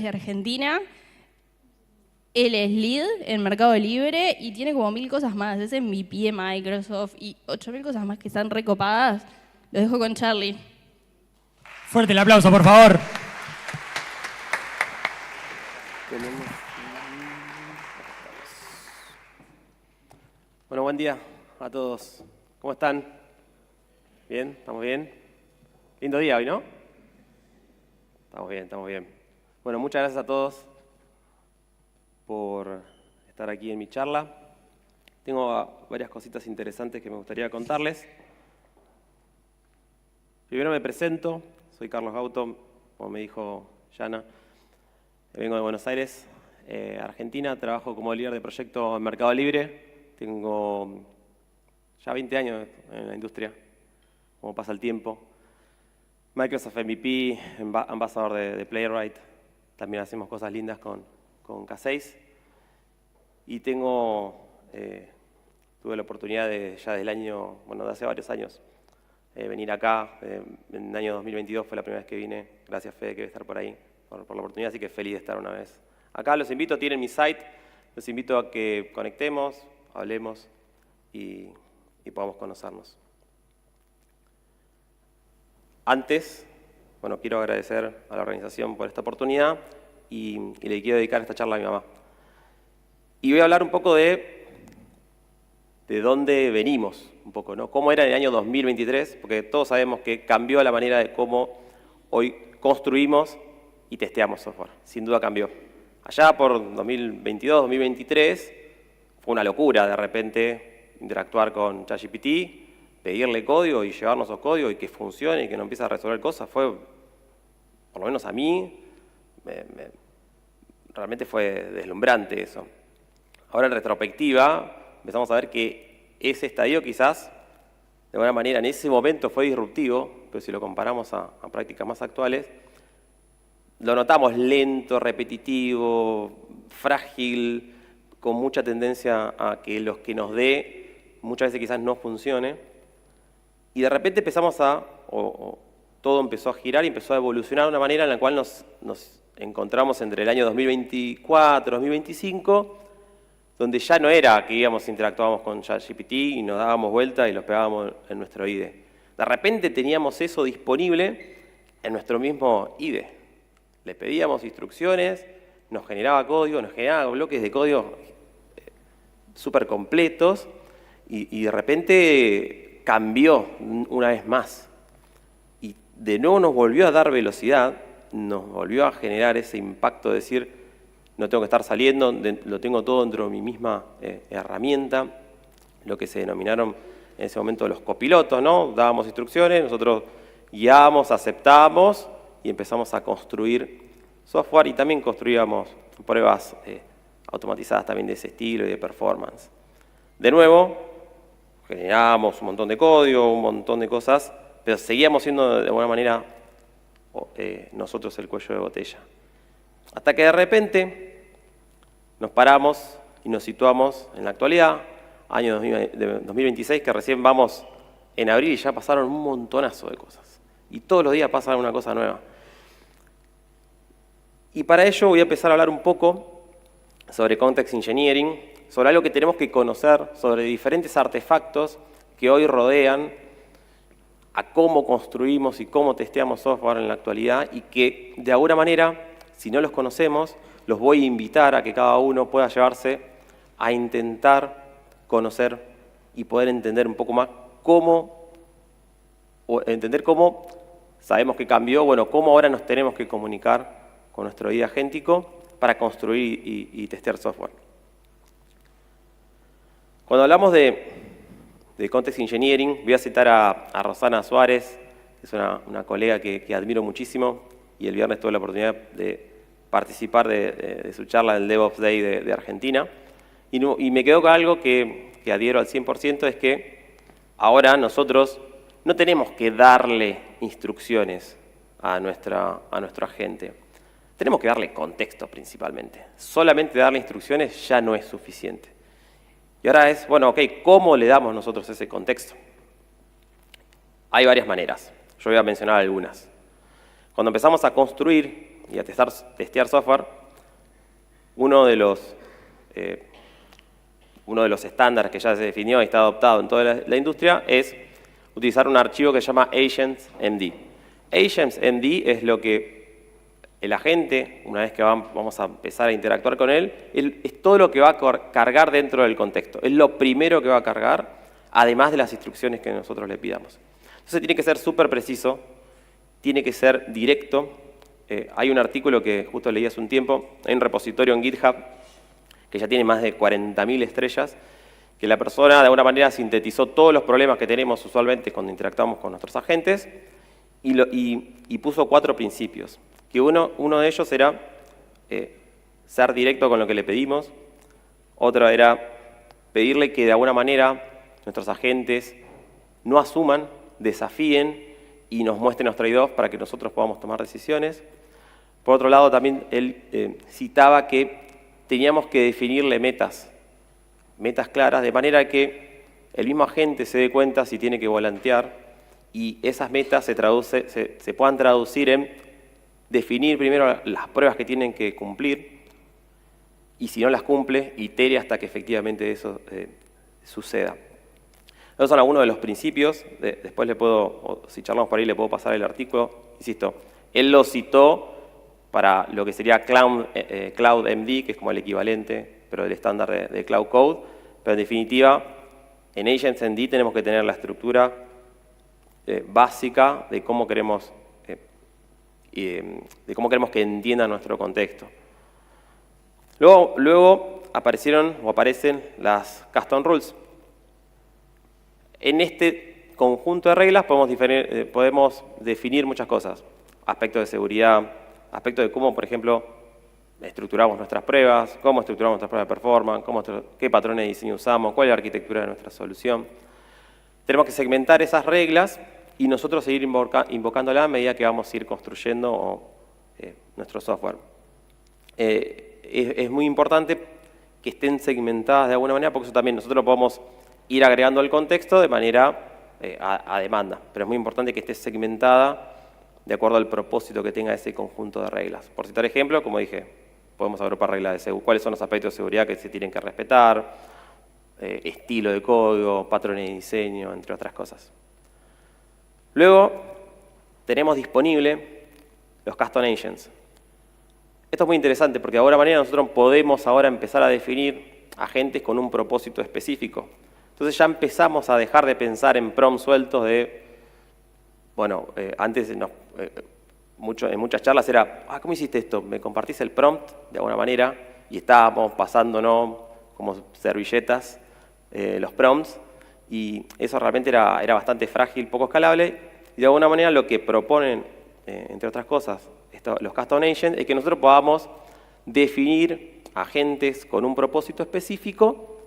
desde Argentina. Él es lead en Mercado Libre y tiene como 1000 cosas más. Es MVP de Microsoft y 8000 cosas más que están recopadas. Lo dejo con Charlie. Fuerte el aplauso, por favor. Bueno, buen día a todos. ¿Cómo están? ¿Bien? ¿Estamos bien? Lindo día hoy, ¿no? Estamos bien, estamos bien. Bueno, muchas gracias a todos por estar aquí en mi charla. Tengo varias cositas interesantes que me gustaría contarles. Primero me presento, soy Carlos Gauto, como me dijo Yana. Vengo de Buenos Aires, Argentina, trabajo como líder de proyecto en Mercado Libre. Tengo ya 20 años en la industria, como pasa el tiempo. Microsoft MVP, ambasador de Playwright. También hacemos cosas lindas con K6. Y tuve la oportunidad de hace varios años, venir acá. En el año 2022 fue la primera vez que vine. Gracias, Fede, que debe estar por ahí, por la oportunidad. Así que feliz de estar una vez acá. Los invito, tienen mi site. Los invito a que conectemos, hablemos y podamos conocernos. Antes, quiero agradecer a la organización por esta oportunidad y le quiero dedicar esta charla a mi mamá. Y voy a hablar un poco de dónde venimos, un poco, ¿no? Cómo era en el año 2023, porque todos sabemos que cambió la manera de cómo hoy construimos y testeamos software. Sin duda cambió. Allá por 2022, 2023, fue una locura de repente interactuar con ChatGPT, pedirle código y llevarnos esos códigos y que funcione y que no empiece a resolver cosas. Fue, por lo menos a mí, realmente fue deslumbrante eso. Ahora en retrospectiva empezamos a ver que ese estadio quizás, de alguna manera, en ese momento fue disruptivo, pero si lo comparamos a prácticas más actuales, lo notamos lento, repetitivo, frágil, con mucha tendencia a que los que nos dé muchas veces quizás no funcione. Y de repente empezamos todo empezó a girar y empezó a evolucionar de una manera en la cual nos encontramos entre el año 2024, 2025, donde ya no era que interactuábamos con ChatGPT y nos dábamos vuelta y los pegábamos en nuestro IDE. De repente teníamos eso disponible en nuestro mismo IDE. Le pedíamos instrucciones, nos generaba código, nos generaba bloques de código súper completos y de repente cambió una vez más. Y de nuevo nos volvió a dar velocidad, nos volvió a generar ese impacto de decir, no tengo que estar saliendo, lo tengo todo dentro de mi misma herramienta, lo que se denominaron en ese momento los copilotos, ¿no? Dábamos instrucciones, nosotros guiábamos, aceptábamos y empezamos a construir software y también construíamos pruebas automatizadas también de ese estilo y de performance. De nuevo, generábamos un montón de código, un montón de cosas, pero seguíamos siendo de alguna manera nosotros el cuello de botella. Hasta que de repente nos paramos y nos situamos en la actualidad, año 2026, que recién vamos en abril y ya pasaron un montonazo de cosas. Y todos los días pasa una cosa nueva. Y para ello voy a empezar a hablar un poco sobre Context Engineering, sobre algo que tenemos que conocer, sobre diferentes artefactos que hoy rodean a cómo construimos y cómo testeamos software en la actualidad y que de alguna manera, si no los conocemos, los voy a invitar a que cada uno pueda llevarse a intentar conocer y poder entender un poco más cómo sabemos que cambió, cómo ahora nos tenemos que comunicar con nuestro IDE agéntico para construir y testear software. Cuando hablamos de Context Engineering, voy a citar a Rosana Suárez, que es una colega que admiro muchísimo, y el viernes tuve la oportunidad de participar de su charla del DevOps Day de Argentina, y me quedó con algo que adhiero al 100%, es que ahora nosotros no tenemos que darle instrucciones a nuestro agente. Tenemos que darle contexto principalmente. Solamente darle instrucciones ya no es suficiente. Y ahora es, ¿cómo le damos nosotros ese contexto? Hay varias maneras. Yo voy a mencionar algunas. Cuando empezamos a construir y a testear software, uno de los estándares que ya se definió y está adoptado en toda la industria es utilizar un archivo que se llama AgentsMD. AgentsMD es lo que el agente, una vez que vamos a empezar a interactuar con él, es todo lo que va a cargar dentro del contexto. Es lo primero que va a cargar, además de las instrucciones que nosotros le pidamos. Entonces tiene que ser súper preciso, tiene que ser directo. Hay un artículo que justo leí hace un tiempo, hay un repositorio en GitHub que ya tiene más de 40.000 estrellas, que la persona de alguna manera sintetizó todos los problemas que tenemos usualmente cuando interactuamos con nuestros agentes y puso 4 principios. Que uno de ellos era ser directo con lo que le pedimos, otro era pedirle que de alguna manera nuestros agentes no asuman, desafíen y nos muestren los trade-offs para que nosotros podamos tomar decisiones. Por otro lado, también él citaba que teníamos que definirle metas claras, de manera que el mismo agente se dé cuenta si tiene que volantear y esas metas se puedan traducir en definir primero las pruebas que tienen que cumplir y si no las cumple, itere hasta que efectivamente eso suceda. Esos son algunos de los principios. Después si charlamos por ahí, le puedo pasar el artículo. Insisto, él lo citó para lo que sería CloudMD, que es como el equivalente, pero del estándar de Cloud Code. Pero en definitiva, en AgentsMD tenemos que tener la estructura básica de cómo queremos que entiendan nuestro contexto. Luego aparecen las Custom Rules. En este conjunto de reglas podemos definir muchas cosas. Aspectos de seguridad, aspectos de cómo, por ejemplo, estructuramos nuestras pruebas, cómo estructuramos nuestras pruebas de performance, qué patrones de diseño usamos, cuál es la arquitectura de nuestra solución. Tenemos que segmentar esas reglas y nosotros seguir invocándolas a medida que vamos a ir construyendo nuestro software. Es muy importante que estén segmentadas de alguna manera, porque eso también nosotros lo podemos ir agregando al contexto de manera a demanda. Pero es muy importante que esté segmentada de acuerdo al propósito que tenga ese conjunto de reglas. Por citar ejemplo, como dije, podemos agrupar reglas de seguridad, cuáles son los aspectos de seguridad que se tienen que respetar, estilo de código, patrones de diseño, entre otras cosas. Luego, tenemos disponible los Custom Agents. Esto es muy interesante porque de alguna manera nosotros podemos ahora empezar a definir agentes con un propósito específico. Entonces ya empezamos a dejar de pensar en prompts sueltos antes en muchas charlas era, ¿cómo hiciste esto? ¿Me compartís el prompt de alguna manera? Y estábamos pasándonos como servilletas los prompts y eso realmente era bastante frágil, poco escalable y de alguna manera lo que proponen, entre otras cosas, los Custom Agents es que nosotros podamos definir agentes con un propósito específico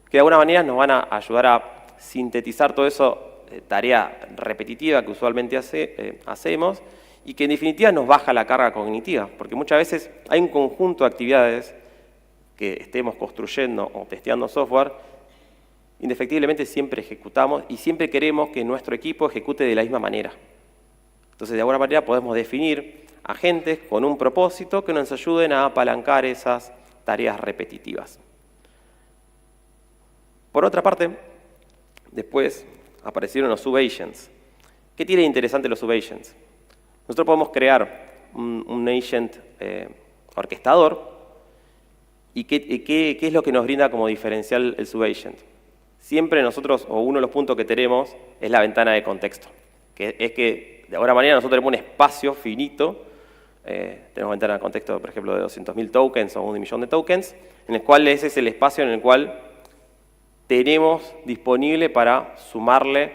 que de alguna manera nos van a ayudar a sintetizar todo eso, tarea repetitiva que usualmente hacemos y que en definitiva nos baja la carga cognitiva, porque muchas veces hay un conjunto de actividades que estemos construyendo o testeando software, indefectiblemente siempre ejecutamos y siempre queremos que nuestro equipo ejecute de la misma manera. Entonces, de alguna manera podemos definir agentes con un propósito que nos ayuden a apalancar esas tareas repetitivas. Por otra parte, después aparecieron los subagents. ¿Qué tiene de interesante los subagents? Nosotros podemos crear un agent orquestador y ¿qué es lo que nos brinda como diferencial el subagent? Siempre nosotros, o uno de los puntos que tenemos, es la ventana de contexto. Que es que, de alguna manera, nosotros tenemos un espacio finito, tenemos ventana de contexto, por ejemplo, de 200.000 tokens o 1.000.000 de tokens, en el cual ese es el espacio en el cual tenemos disponible para sumarle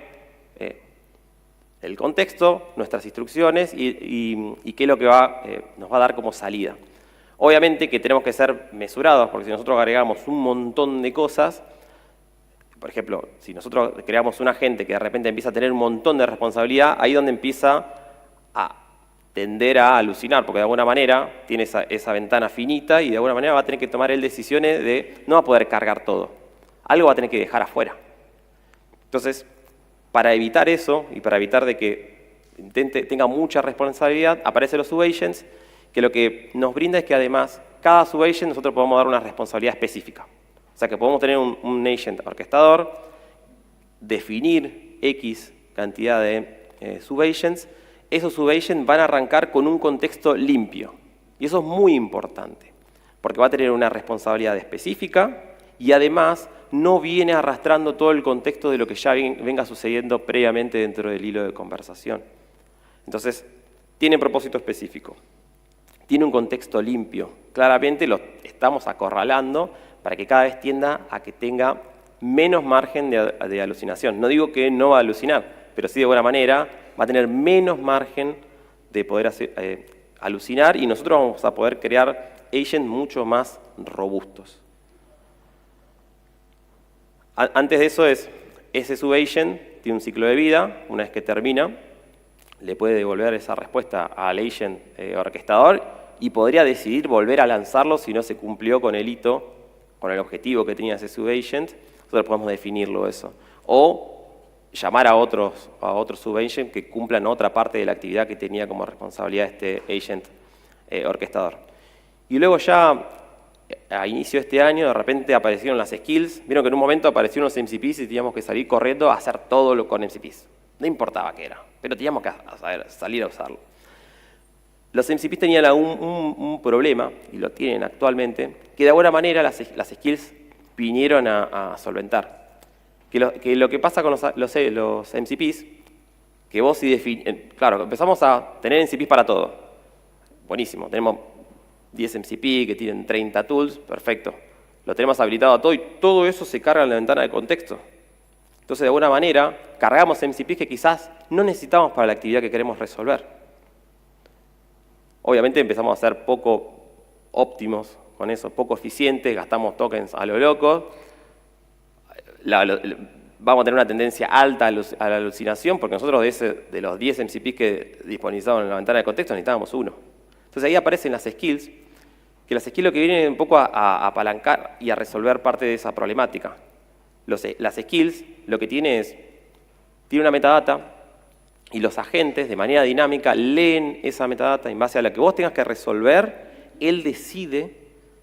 el contexto, nuestras instrucciones y qué es lo que nos va a dar como salida. Obviamente que tenemos que ser mesurados, porque si nosotros agregamos un montón de cosas, por ejemplo, si nosotros creamos un agente que de repente empieza a tener un montón de responsabilidad, ahí es donde empieza a tender a alucinar, porque de alguna manera tiene esa ventana finita y de alguna manera va a tener que tomar él decisiones de no va a poder cargar todo. Algo va a tener que dejar afuera. Entonces, para evitar eso y para evitar de que tenga mucha responsabilidad, aparecen los subagents que lo que nos brinda es que además cada subagent nosotros podemos dar una responsabilidad específica. O sea que podemos tener un agent orquestador, definir X cantidad de subagents. Esos subagents van a arrancar con un contexto limpio. Y eso es muy importante, porque va a tener una responsabilidad específica y además no viene arrastrando todo el contexto de lo que ya venga sucediendo previamente dentro del hilo de conversación. Entonces, tiene propósito específico. Tiene un contexto limpio. Claramente lo estamos acorralando para que cada vez tienda a que tenga menos margen de alucinación. No digo que no va a alucinar, pero sí de buena manera va a tener menos margen de poder alucinar y nosotros vamos a poder crear agents mucho más robustos. Antes de eso ese subagent tiene un ciclo de vida. Una vez que termina, le puede devolver esa respuesta al agent orquestador y podría decidir volver a lanzarlo si no se cumplió con el hito, con el objetivo que tenía ese subagent. Nosotros podemos definirlo eso. O llamar a otros subagents que cumplan otra parte de la actividad que tenía como responsabilidad este agent orquestador. Y luego ya a inicio de este año de repente aparecieron las skills. Vieron que en un momento aparecieron los MCPs y teníamos que salir corriendo a hacer todo con MCPs. No importaba qué era, pero teníamos que salir a usarlo. Los MCPs tenían un problema, y lo tienen actualmente, que de alguna manera las skills vinieron a solventar. Que lo que pasa con los MCPs, que vos claro, empezamos a tener MCPs para todo. Buenísimo, tenemos 10 MCP que tienen 30 tools, perfecto. Lo tenemos habilitado a todo y todo eso se carga en la ventana de contexto. Entonces, de alguna manera, cargamos MCPs que quizás no necesitamos para la actividad que queremos resolver. Obviamente empezamos a ser poco óptimos con eso, poco eficientes, gastamos tokens a lo loco. Vamos a tener una tendencia alta a la alucinación porque nosotros de los 10 MCPs que disponibilizaban en la ventana de contexto necesitábamos uno. Entonces ahí aparecen las skills, que las skills lo que vienen un poco a apalancar y a resolver parte de esa problemática. Las skills lo que tiene una metadata y los agentes de manera dinámica leen esa metadata en base a la que vos tengas que resolver. Él decide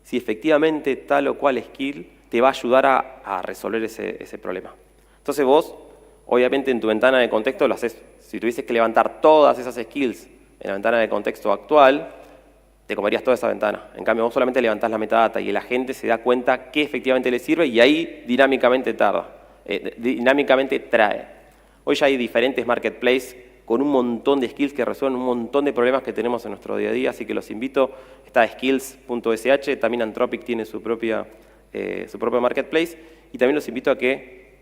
si efectivamente tal o cual skill te va a ayudar a resolver ese problema. Entonces vos, obviamente en tu ventana de contexto lo haces. Si tuvieses que levantar todas esas skills en la ventana de contexto actual, te comerías toda esa ventana. En cambio, vos solamente levantás la metadata y el agente se da cuenta que efectivamente le sirve y ahí dinámicamente dinámicamente trae. Hoy ya hay diferentes marketplaces con un montón de skills que resuelven un montón de problemas que tenemos en nuestro día a día, así que los invito. Está skills.sh, también Anthropic tiene su propio marketplace, y también los invito a que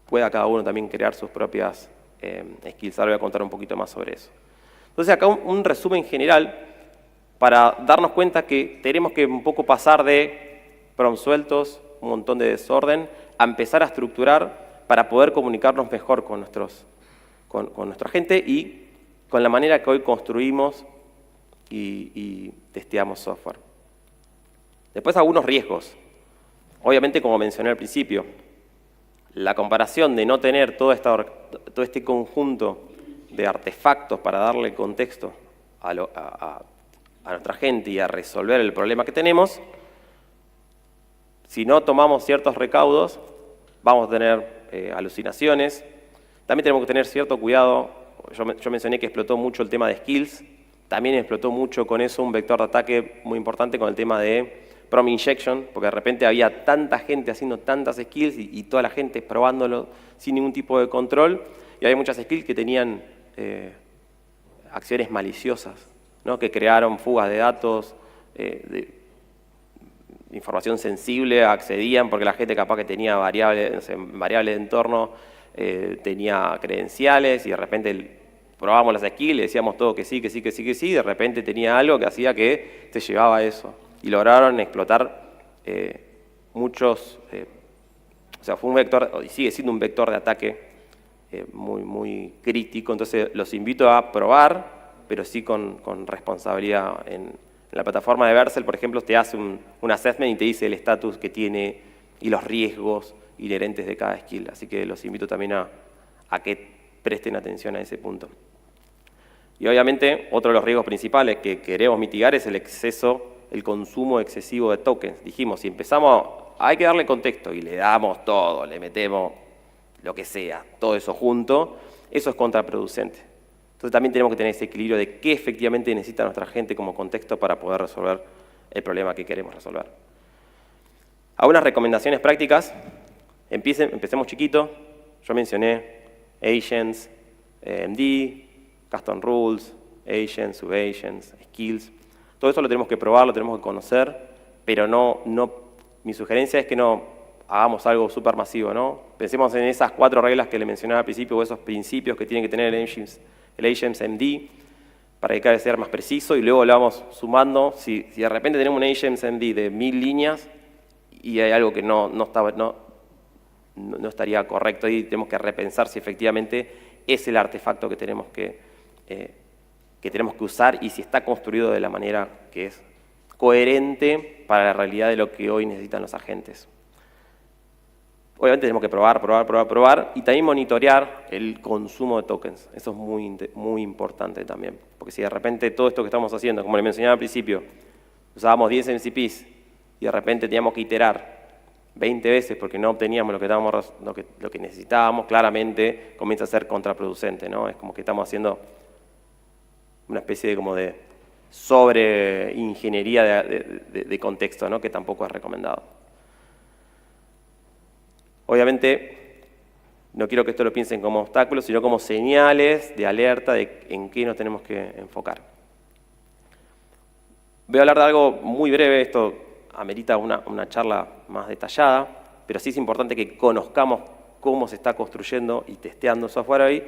pueda cada uno también crear sus propias skills. Ahora voy a contar un poquito más sobre eso. Entonces acá un resumen general para darnos cuenta que tenemos que un poco pasar de prompts sueltos, un montón de desorden, a empezar a estructurar para poder comunicarnos mejor con nuestra gente y con la manera que hoy construimos y testeamos software. Después algunos riesgos. Obviamente, como mencioné al principio, la comparación de no tener todo este conjunto de artefactos para darle contexto a nuestra gente y a resolver el problema que tenemos, si no tomamos ciertos recaudos, vamos a tener alucinaciones. También tenemos que tener cierto cuidado. Yo mencioné que explotó mucho el tema de skills. También explotó mucho con eso un vector de ataque muy importante con el tema de prompt injection, porque de repente había tanta gente haciendo tantas skills y toda la gente probándolo sin ningún tipo de control. Y había muchas skills que tenían acciones maliciosas, ¿no? Que crearon fugas de datos, de información sensible, accedían porque la gente capaz que tenía variables de entorno, tenía credenciales y de repente probábamos las skills, le decíamos todo que sí, que sí, que sí, que sí, y de repente tenía algo que hacía que te llevaba a eso. Y lograron explotar muchos, o sea, fue un vector, y sigue siendo un vector de ataque muy, muy crítico. Entonces los invito a probar, pero sí con responsabilidad. En la plataforma de Vercel, por ejemplo, te hace un assessment y te dice el estatus que tiene y los riesgos inherentes de cada skill. Así que los invito también a que presten atención a ese punto. Y obviamente, otro de los riesgos principales que queremos mitigar es el consumo excesivo de tokens. Dijimos, si empezamos, hay que darle contexto y le damos todo, le metemos lo que sea, todo eso junto, eso es contraproducente. Entonces también tenemos que tener ese equilibrio de qué efectivamente necesita nuestra gente como contexto para poder resolver el problema que queremos resolver. Algunas recomendaciones prácticas. Empecemos chiquito. Yo mencioné agents, MD, custom rules, agents, subagents, skills. Todo eso lo tenemos que probar, lo tenemos que conocer, pero mi sugerencia es que no hagamos algo súper masivo, ¿no? Pensemos en esas 4 reglas que le mencionaba al principio, o esos principios que tiene que tener el agents MD, para que cada vez sea más preciso, y luego lo vamos sumando. Si de repente tenemos un agents MD de 1000 líneas y hay algo que no estaría correcto, y tenemos que repensar si efectivamente es el artefacto que tenemos que usar y si está construido de la manera que es coherente para la realidad de lo que hoy necesitan los agentes. Obviamente tenemos que probar y también monitorear el consumo de tokens. Eso es muy importante también, porque si de repente todo esto que estamos haciendo, como le mencionaba al principio, usábamos 10 MCPs y de repente teníamos que iterar 20 veces porque no obteníamos lo que necesitábamos, claramente comienza a ser contraproducente, ¿no? Es como que estamos haciendo una especie de sobreingeniería de contexto, ¿no? Que tampoco es recomendado. Obviamente, no quiero que esto lo piensen como obstáculos, sino como señales de alerta de en qué nos tenemos que enfocar. Voy a hablar de algo muy breve, esto amerita una charla más detallada, pero sí es importante que conozcamos cómo se está construyendo y testeando software hoy.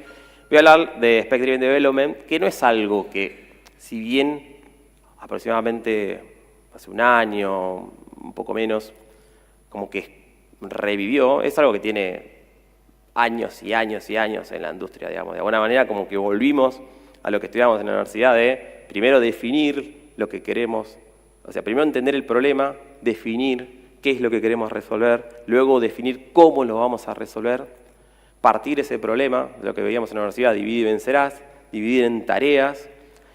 Voy a hablar de Spec-Driven Development, que no es algo que, si bien aproximadamente hace un año, un poco menos, como que revivió, es algo que tiene años y años y años en la industria, digamos. De alguna manera como que volvimos a lo que estudiamos en la universidad de primero definir lo que queremos, o sea, primero entender el problema, definir qué es lo que queremos resolver, luego definir cómo lo vamos a resolver, partir ese problema, de lo que veíamos en la universidad, dividir y vencerás, dividir en tareas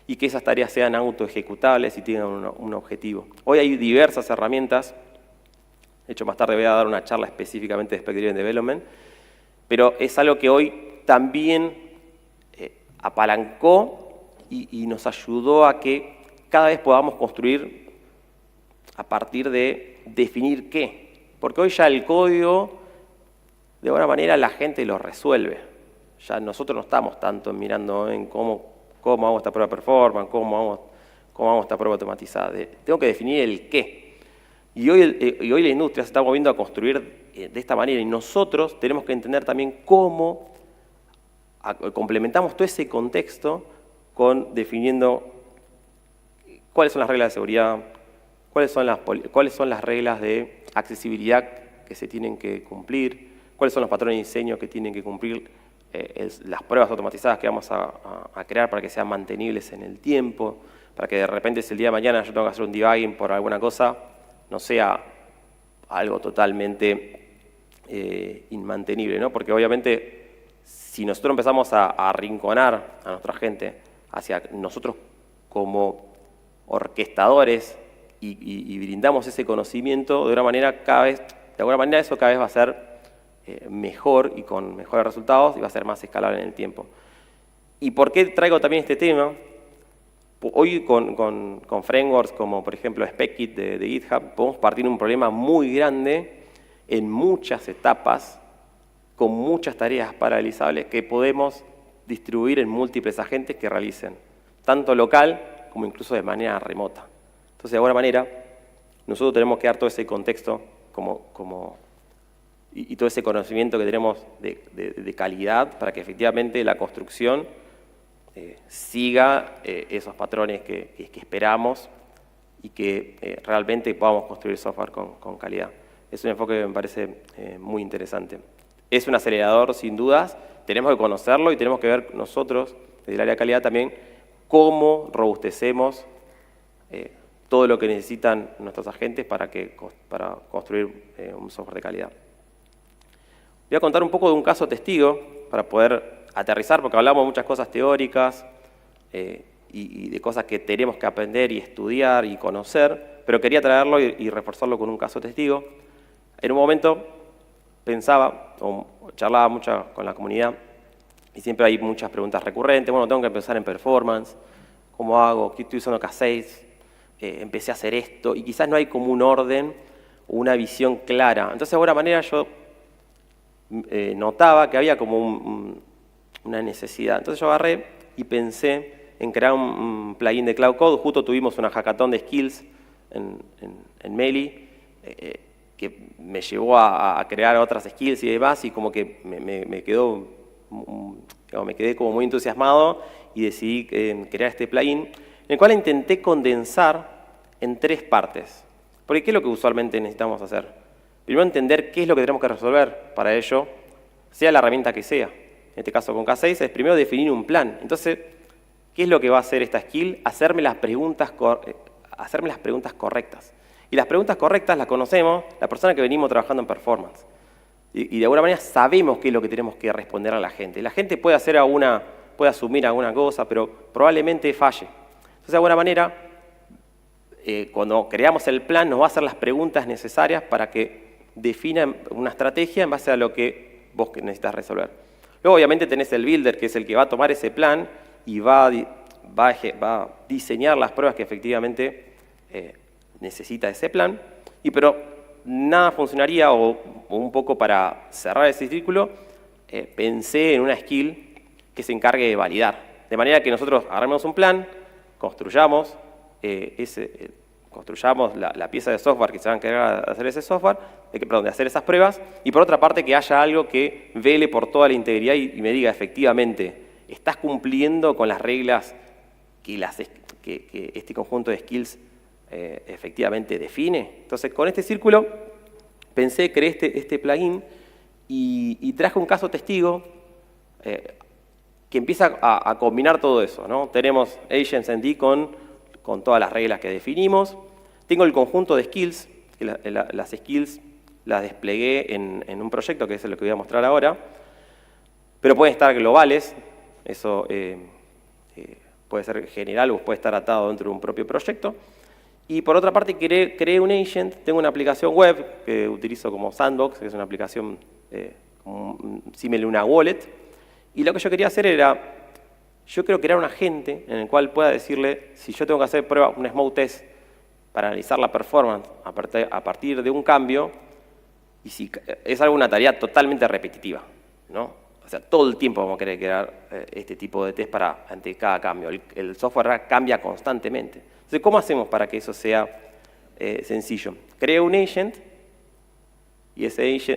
y que esas tareas sean autoejecutables y tengan un objetivo. Hoy hay diversas herramientas, de hecho más tarde voy a dar una charla específicamente de Spec-Driven Development, pero es algo que hoy también apalancó y nos ayudó a que cada vez podamos construir a partir de definir qué. Porque hoy ya el código, de alguna manera, la gente lo resuelve. Ya nosotros no estamos tanto mirando en cómo hago esta prueba de performance, cómo hago esta prueba automatizada. Tengo que definir el qué. Y hoy la industria se está moviendo a construir de esta manera y nosotros tenemos que entender también cómo complementamos todo ese contexto con definiendo cuáles son las reglas de seguridad, cuáles son las reglas de accesibilidad que se tienen que cumplir, cuáles son los patrones de diseño que tienen que cumplir las pruebas automatizadas que vamos a crear para que sean mantenibles en el tiempo, para que de repente si el día de mañana yo tengo que hacer un debugging por alguna cosa, no sea algo totalmente inmantenible, ¿no? Porque obviamente si nosotros empezamos a arrinconar a nuestra gente hacia nosotros como orquestadores y brindamos ese conocimiento, de alguna manera eso cada vez va a ser mejor y con mejores resultados y va a ser más escalable en el tiempo. ¿Y por qué traigo también este tema? Hoy con frameworks como por ejemplo SpecKit de GitHub podemos partir de un problema muy grande en muchas etapas con muchas tareas paralizables que podemos distribuir en múltiples agentes que realicen, tanto local como incluso de manera remota. Entonces, de alguna manera, nosotros tenemos que dar todo ese contexto y todo ese conocimiento que tenemos de calidad para que efectivamente la construcción siga esos patrones que esperamos y que realmente podamos construir software con calidad. Es un enfoque que me parece muy interesante. Es un acelerador, sin dudas, tenemos que conocerlo y tenemos que ver nosotros, desde el área de calidad también, cómo robustecemos todo lo que necesitan nuestros agentes para construir un software de calidad. Voy a contar un poco de un caso testigo para poder aterrizar, porque hablamos muchas cosas teóricas, y de cosas que tenemos que aprender y estudiar y conocer, pero quería traerlo y reforzarlo con un caso testigo. En un momento pensaba, o charlaba mucho con la comunidad, y siempre hay muchas preguntas recurrentes. Bueno, tengo que empezar en performance, ¿cómo hago? ¿Qué estoy usando K6? Empecé a hacer esto, y quizás no hay como un orden, una visión clara. Entonces, de alguna manera yo notaba que había como una necesidad. Entonces yo agarré y pensé en crear un plugin de Cloud Code. Justo tuvimos una hackathon de skills en Meli, que me llevó a crear otras skills y demás, y como que me quedé como muy entusiasmado y decidí crear este plugin, en el cual intenté condensar en 3 partes. Porque ¿qué es lo que usualmente necesitamos hacer? Primero entender qué es lo que tenemos que resolver para ello, sea la herramienta que sea. En este caso con K6 es primero definir un plan. Entonces, ¿qué es lo que va a hacer esta skill? Hacerme las preguntas correctas. Y las preguntas correctas las conocemos la persona que venimos trabajando en performance. Y de alguna manera sabemos qué es lo que tenemos que responder a la gente. La gente puede asumir alguna cosa, pero probablemente falle. Entonces, de alguna manera, cuando creamos el plan, nos va a hacer las preguntas necesarias para que defina una estrategia en base a lo que vos necesitas resolver. Luego, obviamente, tenés el builder, que es el que va a tomar ese plan y va a diseñar las pruebas que efectivamente necesita ese plan. Pero nada funcionaría, o un poco para cerrar ese círculo, pensé en una skill que se encargue de validar. De manera que nosotros agarremos un plan, construyamos la pieza de software que se va a encargar de hacer ese software, de hacer esas pruebas, y por otra parte que haya algo que vele por toda la integridad y me diga efectivamente, ¿estás cumpliendo con las reglas que este conjunto de skills efectivamente define? Entonces, con este círculo pensé, creé este plugin y traje un caso testigo que empieza a combinar todo eso, ¿no? Tenemos AgentsND con todas las reglas que definimos. Tengo el conjunto de skills, que las skills las desplegué en un proyecto, que es lo que voy a mostrar ahora, pero pueden estar globales, eso puede ser general o puede estar atado dentro de un propio proyecto. Y por otra parte, creé un agent, tengo una aplicación web que utilizo como Sandbox, que es una aplicación similar a una wallet, y lo que yo quería hacer era, yo quiero crear un agente en el cual pueda decirle, si yo tengo que hacer prueba, un smoke test para analizar la performance a partir de un cambio, y si es una tarea totalmente repetitiva, ¿no? O sea, todo el tiempo vamos a querer crear este tipo de test ante cada cambio. El software cambia constantemente. Entonces, ¿cómo hacemos para que eso sea sencillo? Creo un agent, y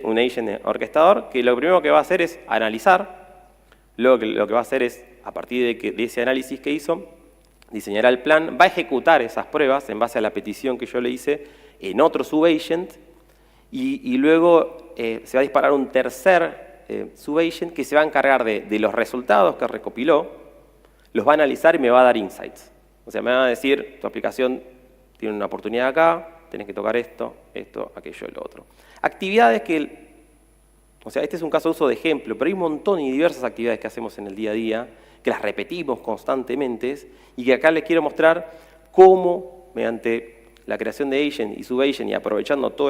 un agent orquestador, que lo primero que va a hacer es analizar. Luego lo que va a hacer es, a partir de ese análisis que hizo, diseñará el plan, va a ejecutar esas pruebas en base a la petición que yo le hice en otro subagent, y luego se va a disparar un tercer subagent que se va a encargar de los resultados que recopiló, los va a analizar y me va a dar insights. O sea, me va a decir, tu aplicación tiene una oportunidad acá, tenés que tocar esto, aquello, lo otro. Actividades o sea, este es un caso de uso de ejemplo, pero hay un montón y diversas actividades que hacemos en el día a día, que las repetimos constantemente, y que acá les quiero mostrar cómo, mediante la creación de agent y subagent, y aprovechando todo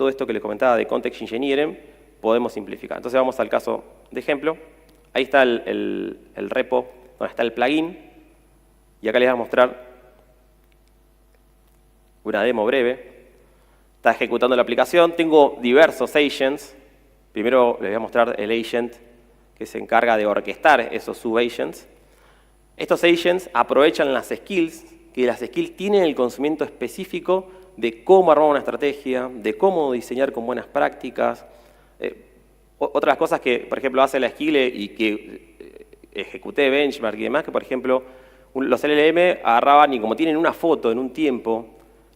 esto que les comentaba de Context Engineering, podemos simplificar. Entonces vamos al caso de ejemplo. Ahí está el repo donde está el plugin, y acá les voy a mostrar una demo breve. Está ejecutando la aplicación. Tengo diversos agents. Primero les voy a mostrar el agent que se encarga de orquestar esos subagents. Estos agents aprovechan las skills, que las skills tienen el conocimiento específico de cómo armar una estrategia, de cómo diseñar con buenas prácticas. Otras cosas que, por ejemplo, hace la skill y que ejecuté benchmark y demás, que por ejemplo, los LLM agarraban y como tienen una foto en un tiempo,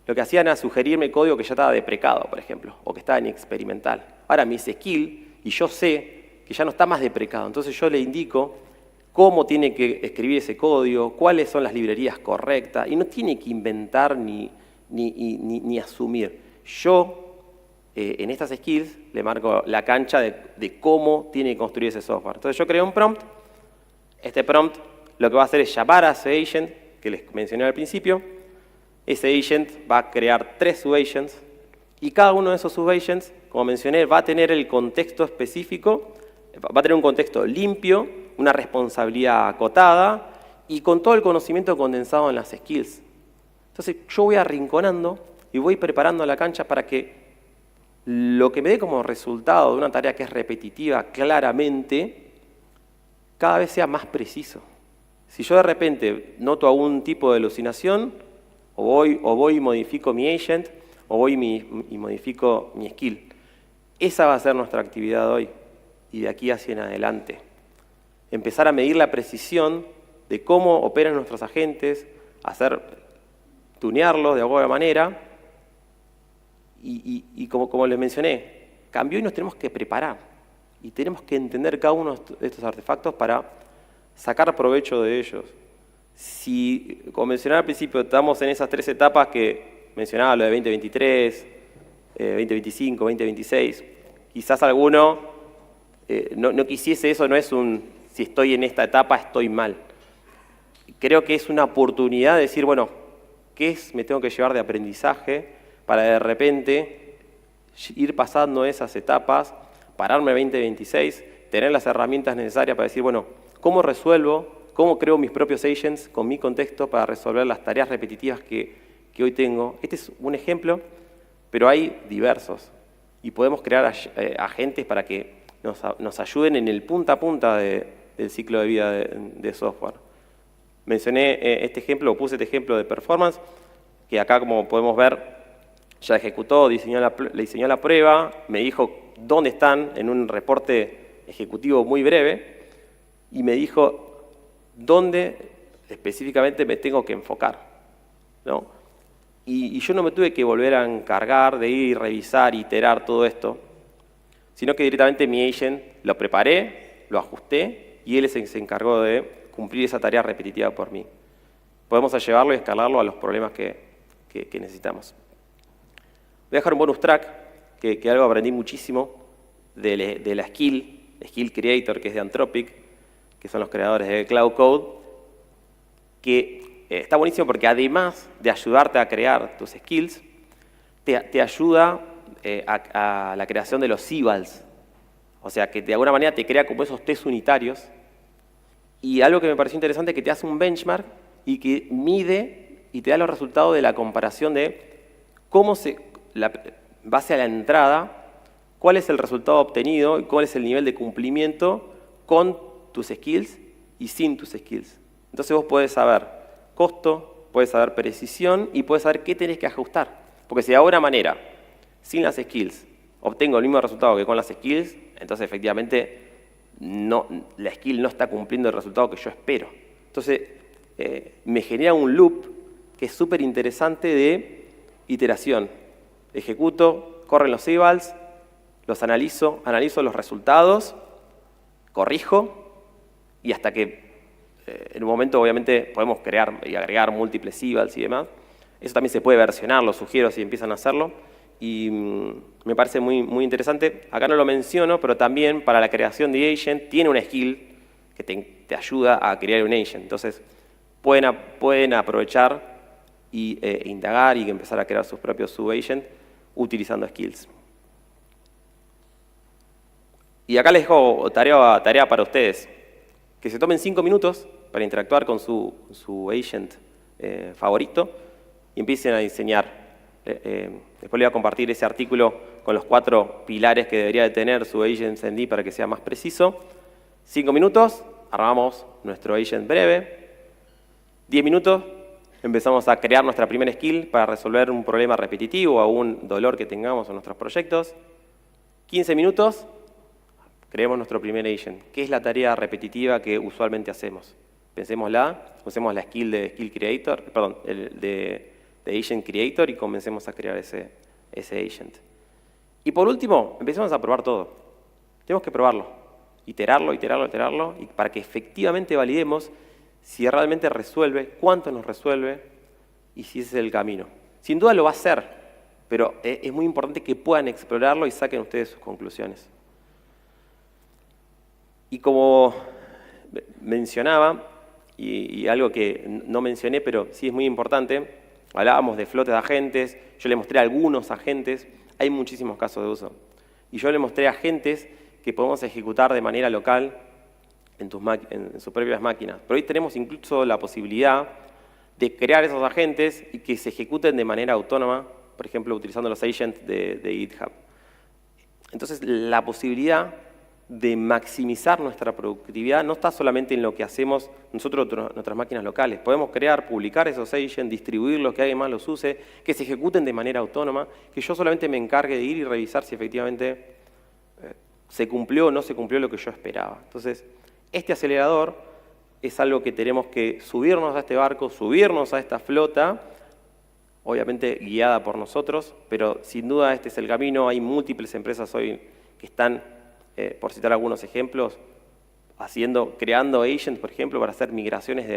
lo que hacían era sugerirme código que ya estaba deprecado, por ejemplo, o que estaba en experimental. Ahora mi skill, y yo sé que ya no está más deprecado, entonces yo le indico cómo tiene que escribir ese código, cuáles son las librerías correctas, y no tiene que inventar ni asumir. Yo, en estas skills, le marco la cancha de cómo tiene que construir ese software. Entonces yo creo un prompt, Este prompt lo que va a hacer es llamar a ese agent que les mencioné al principio. Ese agent va a crear 3 subagents y cada uno de esos subagents, como mencioné, va a tener el contexto específico, va a tener un contexto limpio, una responsabilidad acotada y con todo el conocimiento condensado en las skills. Entonces yo voy arrinconando y voy preparando la cancha para que lo que me dé como resultado de una tarea que es repetitiva claramente, cada vez sea más preciso. Si yo de repente noto algún tipo de alucinación, o voy y modifico mi agent, o voy y modifico mi skill. Esa va a ser nuestra actividad hoy, y de aquí hacia en adelante. Empezar a medir la precisión de cómo operan nuestros agentes, tunearlos de alguna manera, y como les mencioné, cambió y nos tenemos que preparar, y tenemos que entender cada uno de estos artefactos para sacar provecho de ellos. Si, como mencionaba al principio, estamos en esas 3 etapas que mencionaba, lo de 2023, 2025, 2026, quizás alguno no quisiese eso, no es si estoy en esta etapa estoy mal. Creo que es una oportunidad de decir, bueno, ¿qué me tengo que llevar de aprendizaje para de repente ir pasando esas etapas, pararme 2026, tener las herramientas necesarias para decir, bueno, ¿cómo resuelvo? ¿Cómo creo mis propios agents con mi contexto para resolver las tareas repetitivas que hoy tengo? Este es un ejemplo, pero hay diversos. Y podemos crear agentes para que nos ayuden en el punta a punta del ciclo de vida de software. Mencioné este ejemplo, puse este ejemplo de performance, que acá, como podemos ver, ya ejecutó, le diseñó la prueba, me dijo dónde están en un reporte ejecutivo muy breve, y me dijo dónde específicamente me tengo que enfocar, ¿no? Y yo no me tuve que volver a encargar de ir, revisar, iterar todo esto, sino que directamente mi agent lo preparé, lo ajusté y él se encargó de cumplir esa tarea repetitiva por mí. Podemos llevarlo y escalarlo a los problemas que necesitamos. Voy a dejar un bonus track, que algo aprendí muchísimo de la Skill Creator, que es de Anthropic, que son los creadores de Cloud Code, que está buenísimo porque además de ayudarte a crear tus skills, te ayuda a la creación de los evals. O sea, que de alguna manera te crea como esos test unitarios. Y algo que me pareció interesante es que te hace un benchmark y que mide y te da los resultados de la comparación de cómo base a la entrada, cuál es el resultado obtenido y cuál es el nivel de cumplimiento con tus skills y sin tus skills. Entonces vos podés saber costo, podés saber precisión y podés saber qué tenés que ajustar. Porque si de alguna manera, sin las skills, obtengo el mismo resultado que con las skills, entonces efectivamente la skill no está cumpliendo el resultado que yo espero. Entonces me genera un loop que es súper interesante de iteración. Ejecuto, corren los evals, los analizo los resultados, corrijo, y hasta que en un momento obviamente podemos crear y agregar múltiples evals y demás. Eso también se puede versionar, lo sugiero si empiezan a hacerlo. Y me parece muy, muy interesante. Acá no lo menciono, pero también para la creación de agent tiene una skill que te ayuda a crear un agent. Entonces pueden aprovechar e indagar y empezar a crear sus propios subagents utilizando skills. Y acá les dejo tarea para ustedes. Que se tomen 5 minutos para interactuar con su agent favorito y empiecen a diseñar. Después les voy a compartir ese artículo con los 4 pilares que debería de tener su agent en D para que sea más preciso. 5 minutos, armamos nuestro agent breve. 10 minutos, empezamos a crear nuestra primera skill para resolver un problema repetitivo o un dolor que tengamos en nuestros proyectos. 15 minutos, creemos nuestro primer agent. ¿Qué es la tarea repetitiva que usualmente hacemos? Pensémosla, usemos la skill de Skill Creator, perdón, de Agent Creator y comencemos a crear ese agent. Y por último, empecemos a probar todo. Tenemos que probarlo, iterarlo, y para que efectivamente validemos si realmente resuelve, cuánto nos resuelve y si ese es el camino. Sin duda lo va a hacer, pero es muy importante que puedan explorarlo y saquen ustedes sus conclusiones. Y como mencionaba, y algo que no mencioné, pero sí es muy importante, hablábamos de flotes de agentes, yo le mostré algunos agentes, hay muchísimos casos de uso. Y yo le mostré agentes que podemos ejecutar de manera local en sus propias máquinas. Pero hoy tenemos incluso la posibilidad de crear esos agentes y que se ejecuten de manera autónoma, por ejemplo, utilizando los agents de GitHub. Entonces, la posibilidad de maximizar nuestra productividad no está solamente en lo que hacemos nosotros en nuestras máquinas locales. Podemos crear, publicar esos agents, distribuirlos, que alguien más los use, que se ejecuten de manera autónoma, que yo solamente me encargue de ir y revisar si efectivamente se cumplió o no se cumplió lo que yo esperaba. Entonces, este acelerador es algo que tenemos que subirnos a este barco, subirnos a esta flota, obviamente guiada por nosotros, pero sin duda este es el camino. Hay múltiples empresas hoy que están, por citar algunos ejemplos, creando agents, por ejemplo, para hacer migraciones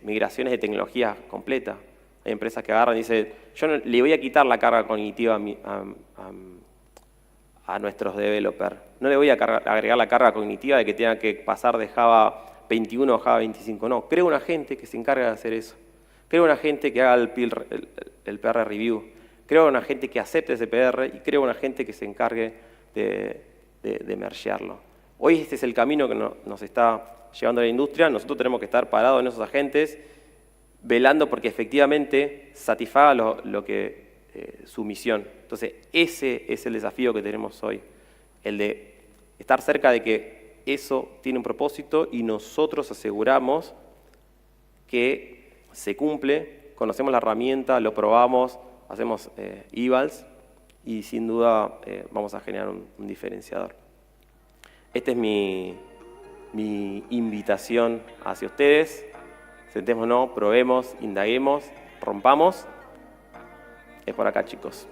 migraciones de tecnología completa. Hay empresas que agarran y dicen, yo no, le voy a quitar la carga cognitiva a nuestros developers. No le voy a agregar la carga cognitiva de que tenga que pasar de Java 21 a Java 25. No, creo un agente que se encargue de hacer eso. Creo un agente que haga el PR review. Creo un agente que acepte ese PR y creo un agente que se encargue de mergearlo. Hoy este es el camino que nos está llevando a la industria. Nosotros tenemos que estar parados en esos agentes, velando porque efectivamente satisfaga su misión. Entonces, ese es el desafío que tenemos hoy, el de estar cerca de que eso tiene un propósito y nosotros aseguramos que se cumple, conocemos la herramienta, lo probamos, hacemos evals y sin duda vamos a generar un diferenciador. Esta es mi invitación hacia ustedes. Sentémonos, probemos, indaguemos, rompamos. Es por acá, chicos.